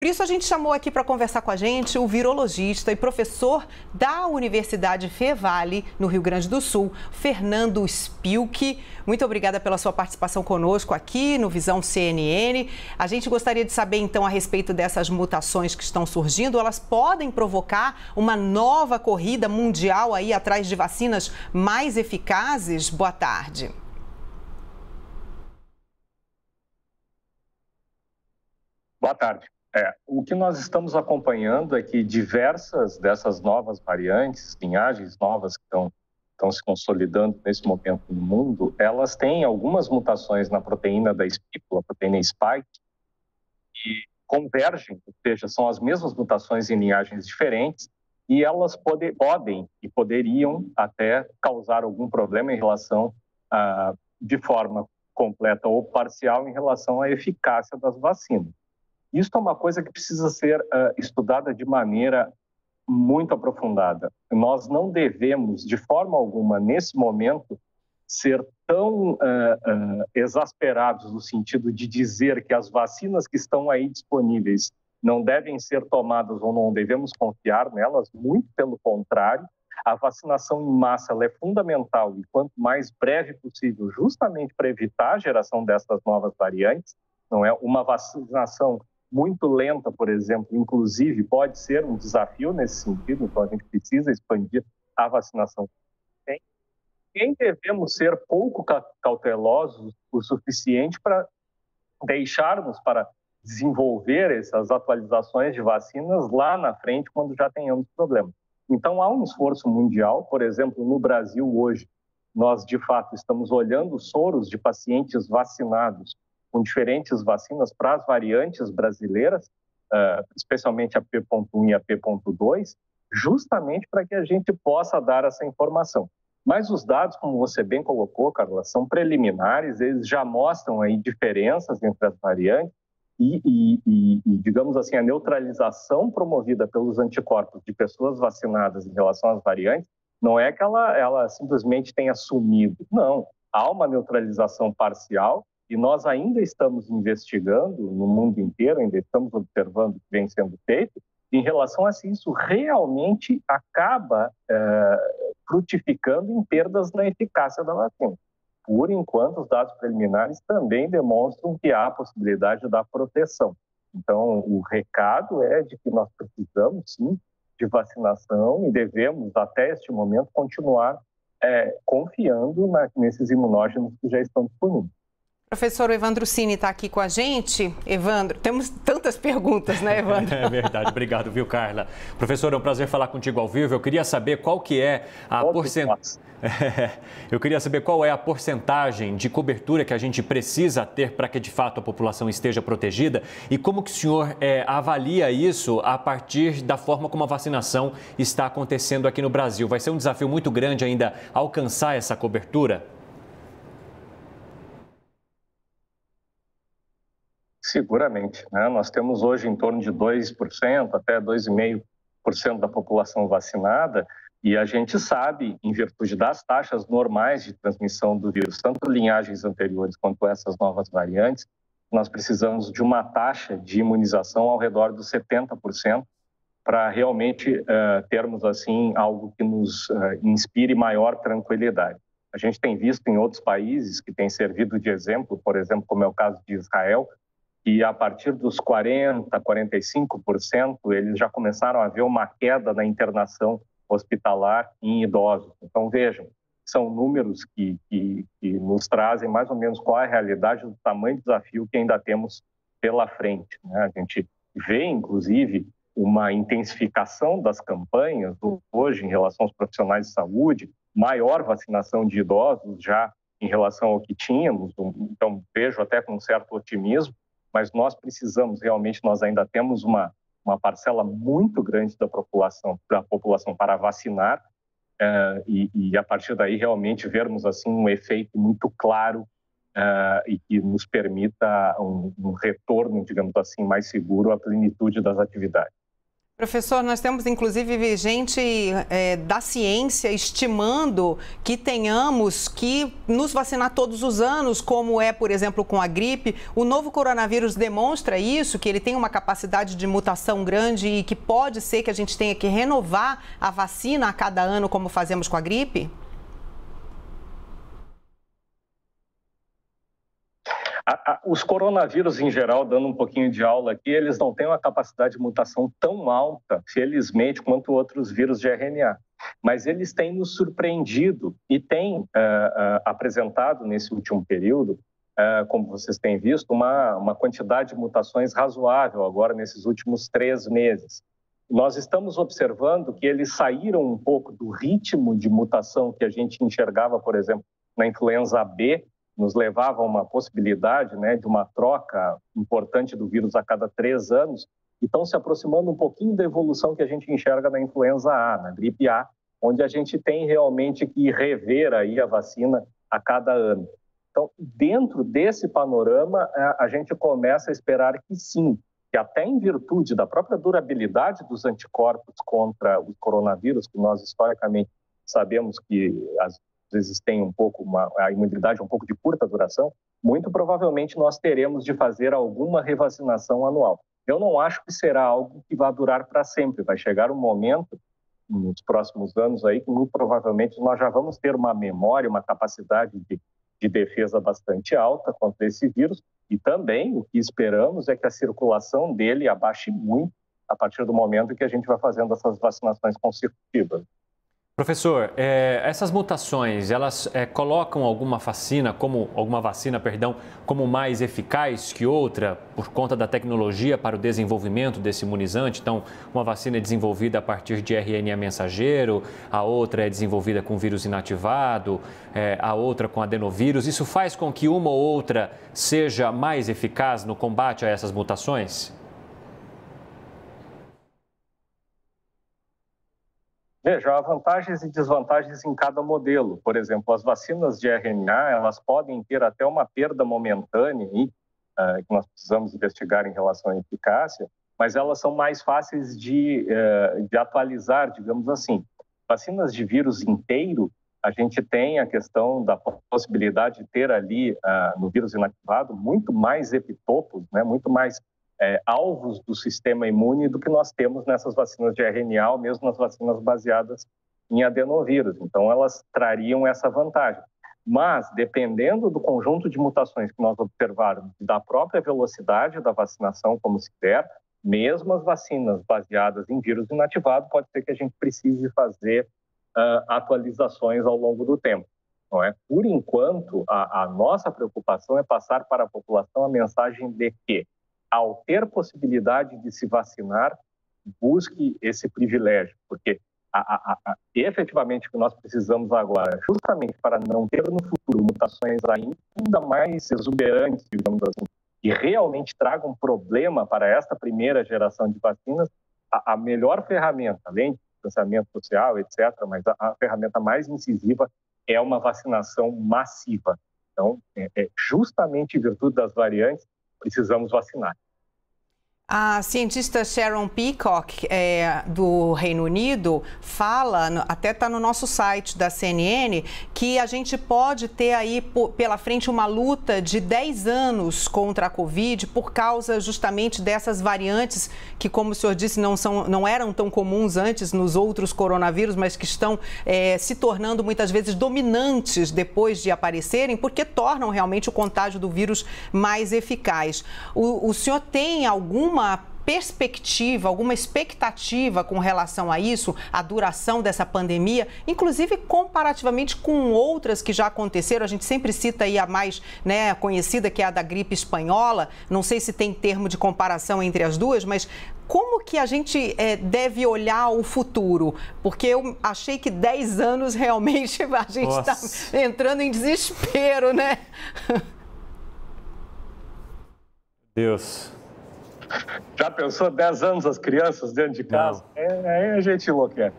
Por isso a gente chamou aqui para conversar com a gente o virologista e professor da Universidade Fevale, no Rio Grande do Sul, Fernando Spilk. Muito obrigada pela sua participação conosco aqui no Visão CNN. A gente gostaria de saber então a respeito dessas mutações que estão surgindo. Elas podem provocar uma nova corrida mundial aí atrás de vacinas mais eficazes? Boa tarde. Boa tarde. O que nós estamos acompanhando é que diversas dessas novas variantes, linhagens novas que estão se consolidando nesse momento no mundo, elas têm algumas mutações na proteína da espícula, a proteína spike, que convergem, ou seja, são as mesmas mutações em linhagens diferentes, e elas podem e poderiam até causar algum problema em relação de forma completa ou parcial em relação à eficácia das vacinas. Isso é uma coisa que precisa ser estudada de maneira muito aprofundada. Nós não devemos, de forma alguma, nesse momento, ser tão exasperados no sentido de dizer que as vacinas que estão aí disponíveis não devem ser tomadas ou não devemos confiar nelas. Muito pelo contrário, a vacinação em massa ela é fundamental e quanto mais breve possível, justamente para evitar a geração dessas novas variantes. Não é uma vacinação muito lenta, por exemplo, inclusive, pode ser um desafio nesse sentido, então a gente precisa expandir a vacinação. Quem devemos ser pouco cautelosos o suficiente para deixarmos para desenvolver essas atualizações de vacinas lá na frente, quando já tenhamos problemas. Então, há um esforço mundial, por exemplo, no Brasil hoje, nós, de fato, estamos olhando soros de pacientes vacinados com diferentes vacinas para as variantes brasileiras, especialmente a P.1 e a P.2, justamente para que a gente possa dar essa informação. Mas os dados, como você bem colocou, Carla, são preliminares, eles já mostram aí diferenças entre as variantes e, digamos assim, a neutralização promovida pelos anticorpos de pessoas vacinadas em relação às variantes não é que ela simplesmente tenha sumido. Não, há uma neutralização parcial e nós ainda estamos investigando no mundo inteiro, ainda estamos observando o que vem sendo feito em relação a se isso realmente acaba frutificando em perdas na eficácia da vacina. Por enquanto, os dados preliminares também demonstram que há a possibilidade da proteção. Então, o recado é de que nós precisamos, sim, de vacinação e devemos, até este momento, continuar confiando nesses imunógenos que já estão disponíveis. Professor Evandro Cini está aqui com a gente. Evandro, temos tantas perguntas, né, Evandro? É verdade, obrigado, viu, Carla? Professor, é um prazer falar contigo ao vivo. Eu queria saber qual que é a porcentagem. Eu queria saber qual é a porcentagem de cobertura que a gente precisa ter para que, de fato, a população esteja protegida e como que o senhor avalia isso a partir da forma como a vacinação está acontecendo aqui no Brasil. Vai ser um desafio muito grande ainda alcançar essa cobertura? Seguramente, né? Nós temos hoje em torno de 2%, até 2,5% da população vacinada e a gente sabe, em virtude das taxas normais de transmissão do vírus, tanto linhagens anteriores quanto essas novas variantes, nós precisamos de uma taxa de imunização ao redor dos 70% para realmente termos assim algo que nos inspire maior tranquilidade. A gente tem visto em outros países que têm servido de exemplo, por exemplo, como é o caso de Israel, e a partir dos 40%, 45%, eles já começaram a ver uma queda na internação hospitalar em idosos. Então, vejam, são números que nos trazem mais ou menos qual é a realidade do tamanho do desafio que ainda temos pela frente, né? A gente vê, inclusive, uma intensificação das campanhas hoje em relação aos profissionais de saúde, maior vacinação de idosos já em relação ao que tínhamos, então vejo até com um certo otimismo, mas nós precisamos realmente, nós ainda temos uma parcela muito grande da população para vacinar e a partir daí realmente vermos assim um efeito muito claro e que nos permita um retorno, digamos assim, mais seguro à plenitude das atividades. Professor, nós temos inclusive gente da ciência estimando que tenhamos que nos vacinar todos os anos, como é, por exemplo, com a gripe. O novo coronavírus demonstra isso, que ele tem uma capacidade de mutação grande e que pode ser que a gente tenha que renovar a vacina a cada ano, como fazemos com a gripe? Os coronavírus, em geral, dando um pouquinho de aula aqui, eles não têm uma capacidade de mutação tão alta, felizmente, quanto outros vírus de RNA. Mas eles têm nos surpreendido e têm apresentado, nesse último período, como vocês têm visto, uma quantidade de mutações razoável agora nesses últimos 3 meses. Nós estamos observando que eles saíram um pouco do ritmo de mutação que a gente enxergava, por exemplo, na influenza B, nos levava a uma possibilidade, né, de uma troca importante do vírus a cada 3 anos, e estão se aproximando um pouquinho da evolução que a gente enxerga na influenza A, na gripe A, onde a gente tem realmente que rever aí a vacina a cada ano. Então, dentro desse panorama, a gente começa a esperar que sim, que até em virtude da própria durabilidade dos anticorpos contra o coronavírus, que nós historicamente sabemos que às vezes tem a imunidade um pouco de curta duração, muito provavelmente nós teremos de fazer alguma revacinação anual. Eu não acho que será algo que vai durar para sempre. Vai chegar um momento, nos próximos anos, aí, que muito provavelmente nós já vamos ter uma memória, uma capacidade de defesa bastante alta contra esse vírus, e também o que esperamos é que a circulação dele abaixe muito a partir do momento que a gente vai fazendo essas vacinações consecutivas. Professor, essas mutações, elas colocam alguma vacina, como mais eficaz que outra por conta da tecnologia para o desenvolvimento desse imunizante? Então, uma vacina é desenvolvida a partir de RNA mensageiro, a outra é desenvolvida com vírus inativado, a outra com adenovírus. Isso faz com que uma ou outra seja mais eficaz no combate a essas mutações? Veja, há vantagens e desvantagens em cada modelo. Por exemplo, as vacinas de RNA, elas podem ter até uma perda momentânea, que nós precisamos investigar em relação à eficácia, mas elas são mais fáceis de atualizar, digamos assim. Vacinas de vírus inteiro, a gente tem a questão da possibilidade de ter ali, no vírus inativado, muito mais epitopos, né, muito mais alvos do sistema imune do que nós temos nessas vacinas de RNA, ou mesmo nas vacinas baseadas em adenovírus. Então, elas trariam essa vantagem. Mas, dependendo do conjunto de mutações que nós observarmos, da própria velocidade da vacinação, como se der, mesmo as vacinas baseadas em vírus inativado, pode ser que a gente precise fazer atualizações ao longo do tempo. Não é? Por enquanto, a nossa preocupação é passar para a população a mensagem de que, ao ter possibilidade de se vacinar, busque esse privilégio, porque efetivamente o que nós precisamos agora, justamente para não ter no futuro mutações ainda mais exuberantes, digamos assim, e realmente tragam um problema para esta primeira geração de vacinas, a melhor ferramenta, além de distanciamento social, etc., mas a ferramenta mais incisiva é uma vacinação massiva. Então, justamente em virtude das variantes, precisamos vacinar. A cientista Sharon Peacock, do Reino Unido, fala, até está no nosso site da CNN, que a gente pode ter aí pela frente uma luta de 10 anos contra a Covid por causa justamente dessas variantes que, como o senhor disse, não eram tão comuns antes nos outros coronavírus, mas que estão se tornando muitas vezes dominantes depois de aparecerem, porque tornam realmente o contágio do vírus mais eficaz. O senhor tem alguma perspectiva, alguma expectativa com relação a isso, a duração dessa pandemia, inclusive comparativamente com outras que já aconteceram? A gente sempre cita aí a mais conhecida, que é a da gripe espanhola. Não sei se tem termo de comparação entre as duas, mas como que a gente deve olhar o futuro? Porque eu achei que 10 anos realmente a gente está entrando em desespero, né? Deus. Já pensou 10 anos as crianças dentro de casa? Aí a gente enlouquece.